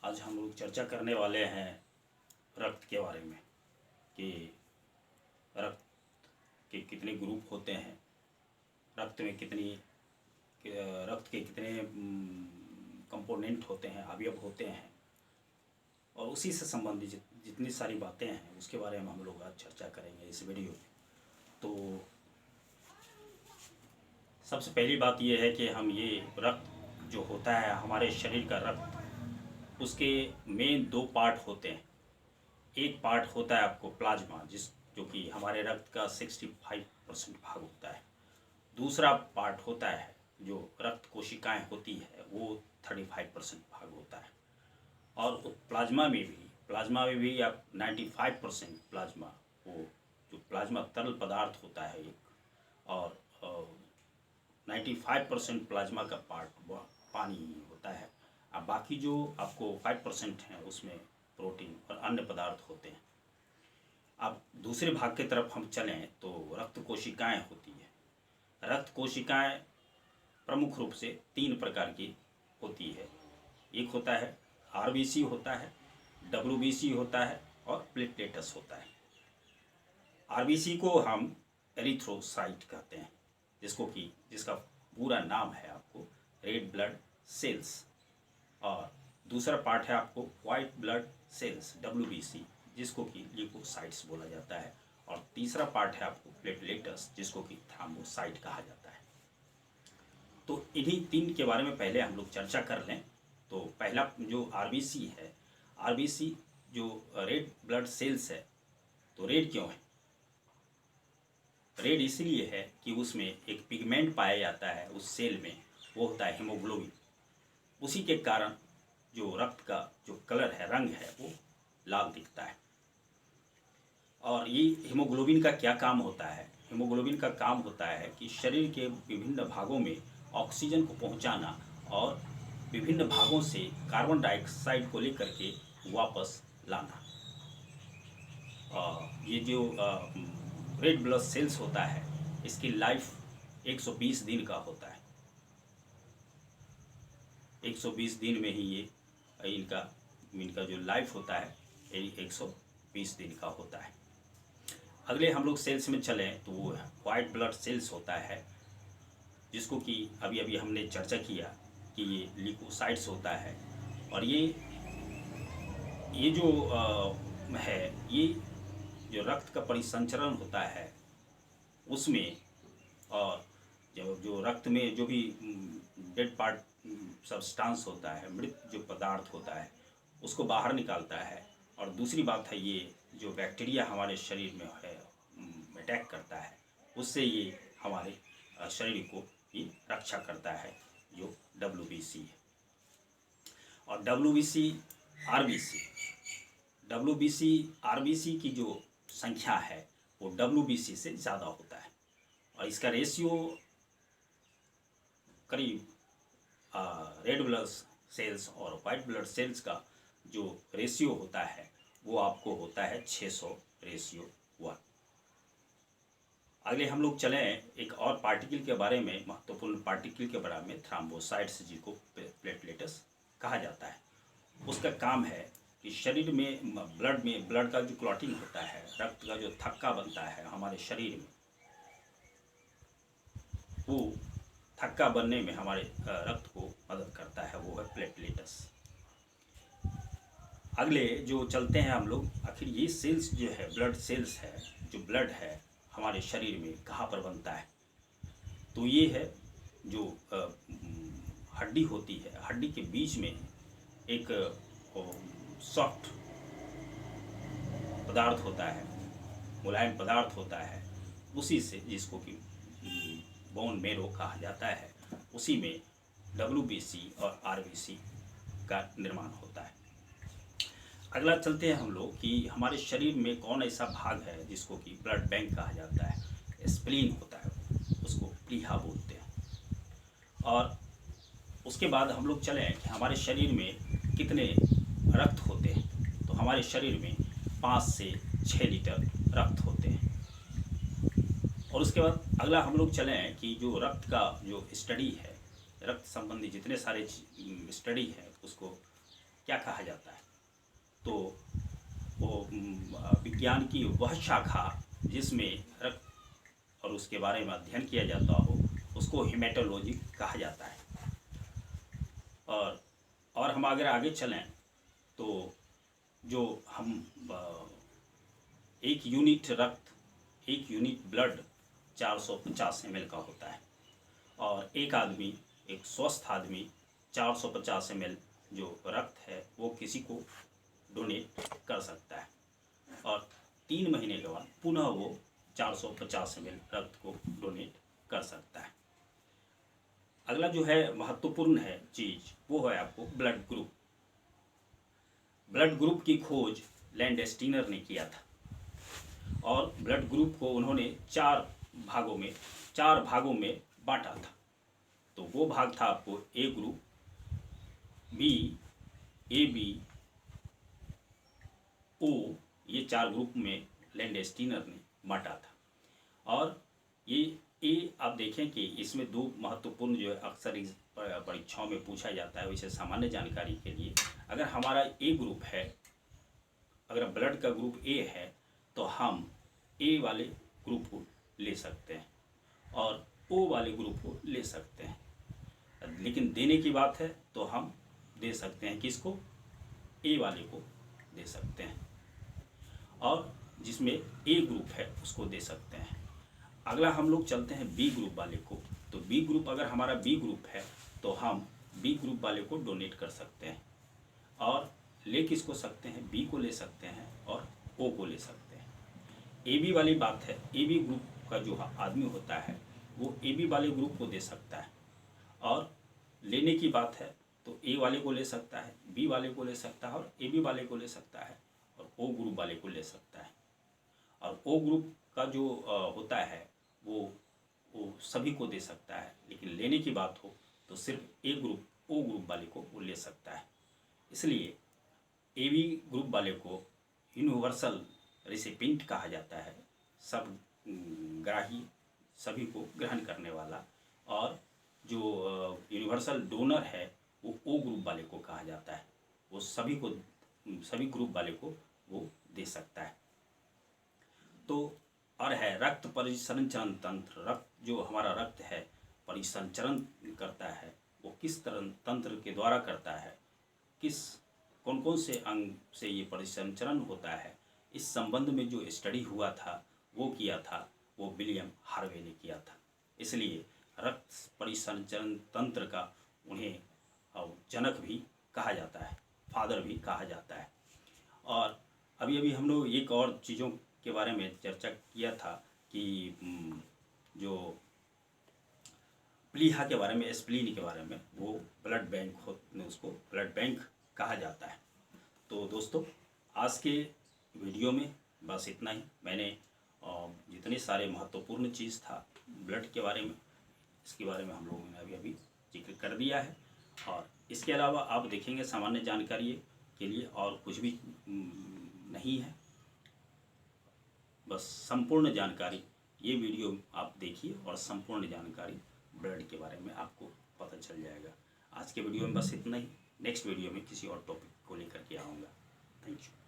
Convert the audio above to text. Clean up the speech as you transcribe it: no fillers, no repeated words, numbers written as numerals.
आज हम लोग चर्चा करने वाले हैं रक्त के बारे में कि रक्त के कितने ग्रुप होते हैं, रक्त में रक्त के कितने कंपोनेंट होते हैं, अवयव होते हैं, और उसी से संबंधित जितनी सारी बातें हैं उसके बारे में हम लोग आज चर्चा करेंगे इस वीडियो में। तो सबसे पहली बात ये है कि हम ये रक्त जो होता है हमारे शरीर का रक्त, उसके मेन दो पार्ट होते हैं। एक पार्ट होता है आपको प्लाज्मा, जो कि हमारे रक्त का 65% भाग होता है। दूसरा पार्ट होता है जो रक्त कोशिकाएं होती है, वो 35% भाग होता है। और प्लाज्मा में भी आप 95% प्लाज्मा, वो जो प्लाज्मा तरल पदार्थ होता है एक, और 95% प्लाज्मा का पार्ट पानी होता है। अब बाकी जो आपको 5% है उसमें प्रोटीन और अन्य पदार्थ होते हैं। अब दूसरे भाग की तरफ हम चलें तो रक्त कोशिकाएं होती है। रक्त कोशिकाएं प्रमुख रूप से 3 प्रकार की होती है। एक होता है आरबीसी होता है, डब्ल्यूबीसी होता है और प्लेटलेट्स होता है। आरबीसी को हम एरिथ्रोसाइट कहते हैं, जिसका पूरा नाम है आपको रेड ब्लड सेल्स। और दूसरा पार्ट है आपको वाइट ब्लड सेल्स डब्ल्यूबीसी, जिसको कि ल्यूकोसाइट्स बोला जाता है। और तीसरा पार्ट है आपको प्लेटलेट्स, जिसको कि थ्रोम्बोसाइट कहा जाता है। तो इन्हीं 3 के बारे में पहले हम लोग चर्चा कर लें। तो पहला जो आरबीसी है, आरबीसी जो रेड ब्लड सेल्स है, तो रेड क्यों है? रेड इसलिए है कि उसमें एक पिगमेंट पाया जाता है उस सेल में, वो होता है हीमोग्लोबिन। उसी के कारण जो रक्त का जो कलर है, रंग है, वो लाल दिखता है। और ये हीमोग्लोबिन का क्या काम होता है? हीमोग्लोबिन का काम होता है कि शरीर के विभिन्न भागों में ऑक्सीजन को पहुंचाना और विभिन्न भागों से कार्बन डाइऑक्साइड को लेकर के वापस लाना। ये जो रेड ब्लड सेल्स होता है, इसकी लाइफ 120 दिन का होता है। 120 दिन में ही ये इनका जो लाइफ होता है 120 दिन का होता है। अगले हम लोग सेल्स में चलें तो वो वाइट ब्लड सेल्स होता है, जिसको कि अभी हमने चर्चा किया कि ये ल्यूकोसाइट्स होता है। और ये जो ये जो रक्त का परिसंचरण होता है उसमें, और जो रक्त में जो भी डेड पार्ट सब्सटेंस होता है, मृत जो पदार्थ होता है, उसको बाहर निकालता है। और दूसरी बात है, ये जो बैक्टीरिया हमारे शरीर में है अटैक करता है, उससे ये हमारे शरीर को भी रक्षा करता है, जो डब्ल्यूबीसी है। और डब्ल्यूबीसी आरबीसी की जो संख्या है वो डब्ल्यूबीसी से ज़्यादा होता है। और इसका रेशियो करीब रेड ब्लड सेल्स और वाइट ब्लड सेल्स का जो रेशियो होता है वो आपको होता है 600:1। अगले हम लोग चलें एक और पार्टिकल के बारे में, महत्वपूर्ण पार्टिकल के बारे में, थ्रोम्बोसाइट्स, जिसको प्लेटलेट्स कहा जाता है। उसका काम है कि शरीर में ब्लड का जो क्लॉटिंग होता है, रक्त का जो थक्का बनता है हमारे शरीर में, वो थक्का बनने में हमारे रक्त को मदद करता है, वो है प्लेटलेट्स। अगले जो चलते हैं हम लोग, आखिर ये सेल्स जो है, ब्लड सेल्स है, जो ब्लड है हमारे शरीर में कहाँ पर बनता है? तो ये है जो हड्डी होती है, हड्डी के बीच में एक सॉफ्ट पदार्थ होता है, मुलायम पदार्थ होता है, उसी से, जिसको कि बोन मेरो कहा जाता है, उसी में डब्ल्यूबीसी और आरबीसी का निर्माण होता है। अगला चलते हैं हम लोग कि हमारे शरीर में कौन ऐसा भाग है जिसको कि ब्लड बैंक कहा जाता है। स्प्लीन होता है, उसको प्लीहा बोलते हैं। और उसके बाद हम लोग चलें कि हमारे शरीर में कितने रक्त होते हैं। तो हमारे शरीर में 5 से 6 लीटर रक्त होते हैं। और उसके बाद अगला हम लोग चलें कि जो रक्त का जो स्टडी है, रक्त संबंधी जितने सारे स्टडी है, उसको क्या कहा जाता है? तो वो विज्ञान की वह शाखा जिसमें रक्त और उसके बारे में अध्ययन किया जाता हो उसको हेमेटोलॉजी कहा जाता है। और हम अगर आगे चलें तो जो हम एक यूनिट रक्त, एक यूनिट ब्लड 450 ml का होता है और एक स्वस्थ आदमी 450 ml जो रक्त है वो किसी को डोनेट कर सकता है और 3 महीने के बाद पुनः वो 450 ml रक्त को डोनेट कर सकता है। अगला जो है महत्वपूर्ण है चीज़ वो है आपको ब्लड ग्रुप। ब्लड ग्रुप की खोज लैंडस्टीनर ने किया था और ब्लड ग्रुप को उन्होंने चार भागों में बांटा था। तो वो भाग था आपको ए ग्रुप, बी, ए बी, ओ, ये 4 ग्रुप में लैंडस्टीनर ने बांटा था। और ये आप देखें कि इसमें 2 महत्वपूर्ण जो है अक्सर इस परीक्षाओं में पूछा जाता है। वैसे सामान्य जानकारी के लिए अगर हमारा ए ग्रुप है, अगर ब्लड का ग्रुप ए है तो हम ए वाले ग्रुप को ले सकते हैं और ओ वाले ग्रुप को ले सकते हैं। लेकिन देने की बात है तो हम दे सकते हैं किसको? ए वाले को दे सकते हैं और जिसमें ए ग्रुप है उसको दे सकते हैं। अगला हम लोग चलते हैं बी ग्रुप वाले को। तो बी ग्रुप, अगर हमारा बी ग्रुप है तो हम बी ग्रुप वाले को डोनेट कर सकते हैं और ले किसको सकते हैं? बी को ले सकते हैं और ओ को ले सकते हैं। ए बी वाली बात है, ए बी ग्रुप का जो आदमी होता है वो ए बी वाले ग्रुप को दे सकता है और लेने की बात है तो ए वाले को ले सकता है, बी वाले को ले सकता है और ए बी वाले को ले सकता है और ओ ग्रुप वाले को ले सकता है। और ओ ग्रुप का जो होता है वो सभी को दे सकता है, लेकिन लेने की बात हो तो सिर्फ ए ग्रुप ओ ग्रुप वाले को वो ले सकता है। इसलिए ए बी ग्रुप वाले को यूनिवर्सल रिसिपिएंट कहा जाता है, सब ग्राही, सभी को ग्रहण करने वाला। और जो यूनिवर्सल डोनर है वो ओ ग्रुप वाले को कहा जाता है, वो सभी ग्रुप वाले को वो दे सकता है। तो और है रक्त परिसंचरण तंत्र। रक्त जो हमारा रक्त है परिसंचरण करता है वो किस तरह तंत्र के द्वारा करता है, कौन कौन से अंग से ये परिसंचरण होता है, इस संबंध में जो स्टडी हुआ था वो विलियम हार्वे ने किया था। इसलिए रक्त परिसंचरण तंत्र का उन्हें जनक भी कहा जाता है, फादर भी कहा जाता है। और अभी हम लोग एक और चीज़ों के बारे में चर्चा किया था कि जो प्लीहा के बारे में, स्प्लीन के बारे में, वो ब्लड बैंक उसको ब्लड बैंक कहा जाता है। तो दोस्तों आज के वीडियो में बस इतना ही। मैंने जितने सारे महत्वपूर्ण चीज़ था ब्लड के बारे में, इसके बारे में हम लोगों ने अभी जिक्र कर दिया है। और इसके अलावा आप देखेंगे सामान्य जानकारी के लिए और कुछ भी नहीं है, बस संपूर्ण जानकारी। ये वीडियो आप देखिए और संपूर्ण जानकारी ब्लड के बारे में आपको पता चल जाएगा। आज के वीडियो में बस इतना ही। नेक्स्ट वीडियो में किसी और टॉपिक को लेकर के आऊँगा। Thank you.